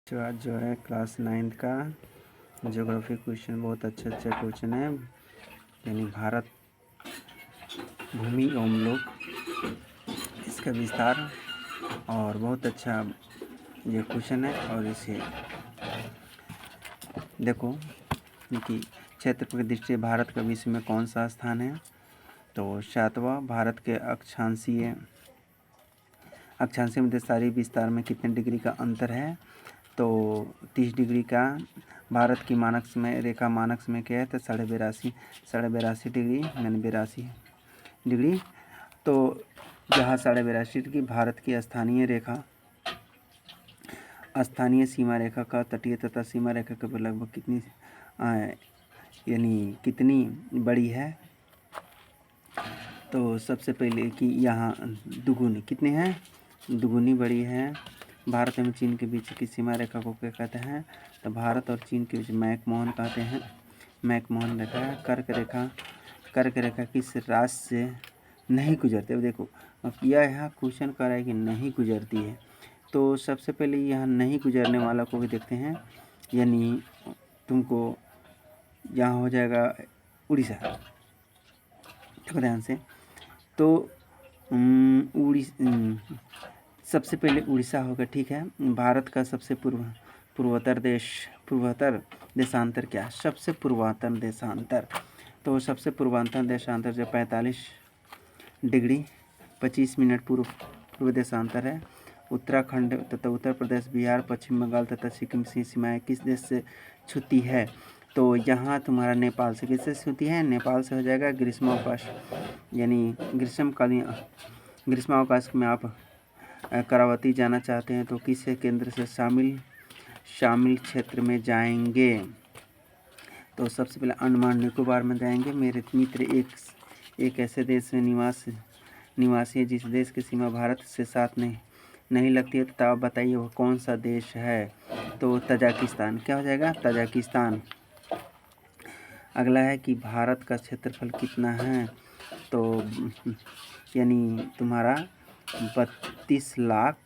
जो आज जो है क्लास 9 का ज्योग्राफी क्वेश्चन बहुत अच्छे क्वेश्चन है। यानी भारत भूमि एवं लोक, इसका विस्तार और बहुत अच्छा ये क्वेश्चन है। और इसे देखो कि क्षेत्र की दृष्टि से भारत का विश्व में कौन सा स्थान है। तो 7वां, भारत के अक्षांशीय मध्यसारी विस्तार में कितने डिग्री का अंतर है। तो 30 डिग्री का। भारत की मानक समय रेखा मानक समय क्या है। तो 82.5 डिग्री यानी 82 डिग्री। तो जहाँ 82.5 डिग्री भारत की स्थानीय सीमा रेखा का तटीय तथा सीमा रेखा के लगभग कितनी यानी कितनी बड़ी है। तो सबसे पहले कि यहाँ दुगुनी कितने हैं, दुगुनी बड़ी है। भारत एवं चीन के बीच की सीमा रेखा को क्या कहते हैं। तो भारत और चीन के बीच मैकमोहन कहते हैं। मैकमोहन रेखा है। कर्क रेखा किस राज्य से नहीं गुजरती। अब देखो यहाँ क्वेश्चन कर रहा है कि नहीं गुजरती है। तो सबसे पहले यहाँ नहीं गुजरने वाला को भी देखते हैं। यानी तुमको यहाँ हो जाएगा उड़ीसा, देखो ध्यान से। तो सबसे पहले उड़ीसा होगा, ठीक है। भारत का सबसे पूर्वोत्तर देशांतर क्या है। सबसे पूर्वोत्तर देशांतर, तो सबसे पूर्वांतर देशांतर जो 45 डिग्री 25 मिनट पूर्व देशांतर है। उत्तराखंड तथा उत्तर प्रदेश, बिहार, पश्चिम बंगाल तथा सिक्किम की सीमाएँ किस देश से छूती है। तो यहाँ तुम्हारा नेपाल से किससे छूती है। नेपाल से हो जाएगा ग्रीष्मावकाश, यानी ग्रीष्मावकाश में आप करावती जाना चाहते हैं तो किस केंद्र से शामिल क्षेत्र में जाएंगे। तो सबसे पहले अंडमान निकोबार में जाएंगे। मेरे मित्र एक ऐसे देश में निवासी है जिस देश की सीमा भारत से साथ नहीं लगती है। तो आप बताइए वो कौन सा देश है। तो तजाकिस्तान, क्या हो जाएगा, तजाकिस्तान। अगला है कि भारत का क्षेत्रफल कितना है। तो यानी तुम्हारा 32 लाख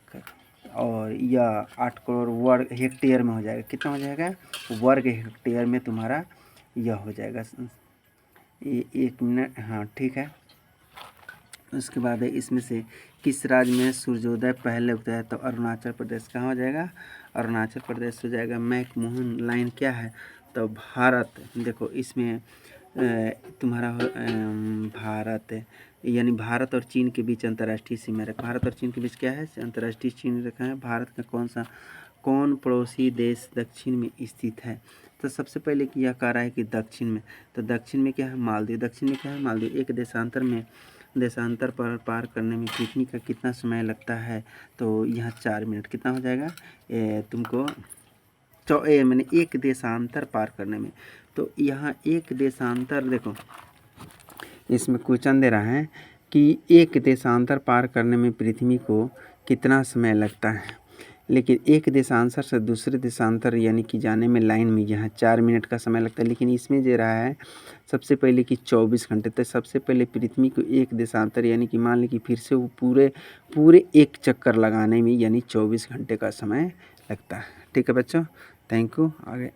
और यह 8 करोड़ वर्ग हेक्टेयर में हो जाएगा। कितना हो जाएगा, वर्ग हेक्टेयर में तुम्हारा यह हो जाएगा। 1 मिनट, हाँ ठीक है। उसके बाद है इसमें से किस राज्य में सूर्योदय पहले उगता है। तो अरुणाचल प्रदेश, कहाँ हो जाएगा, अरुणाचल प्रदेश हो जाएगा। मैकमोहन लाइन क्या है। तो भारत, देखो इसमें तुम्हारा भारत यानी भारत और चीन के बीच अंतर्राष्ट्रीय सीमा रेखा। भारत और चीन के बीच क्या है, अंतर्राष्ट्रीय सीमा रेखा है। भारत का कौन पड़ोसी देश दक्षिण में स्थित है। तो सबसे पहले कि यह कह रहा है कि दक्षिण में, तो दक्षिण में क्या है, मालदीव। दक्षिण में क्या है, मालदीव। एक देशांतर पर पार करने में पृथ्वी का कितना समय लगता है। तो यहाँ 4 मिनट कितना हो जाएगा तुमको मैंने एक देशांतर पार करने में। तो यहाँ एक देशांतर, देखो इसमें क्वेश्चन दे रहा है कि एक देशांतर पार करने में पृथ्वी को कितना समय लगता है। लेकिन एक देशांतर से दूसरे देशांतर यानी कि जाने में लाइन में यहाँ 4 मिनट का समय लगता है। लेकिन इसमें दे रहा है सबसे पहले कि 24 घंटे। तो सबसे पहले पृथ्वी को एक देशांतर यानी कि मान ली कि फिर से वो पूरे एक चक्कर लगाने में यानी 24 घंटे का समय लगता है। ठीक है बच्चों, थैंक यू। आगे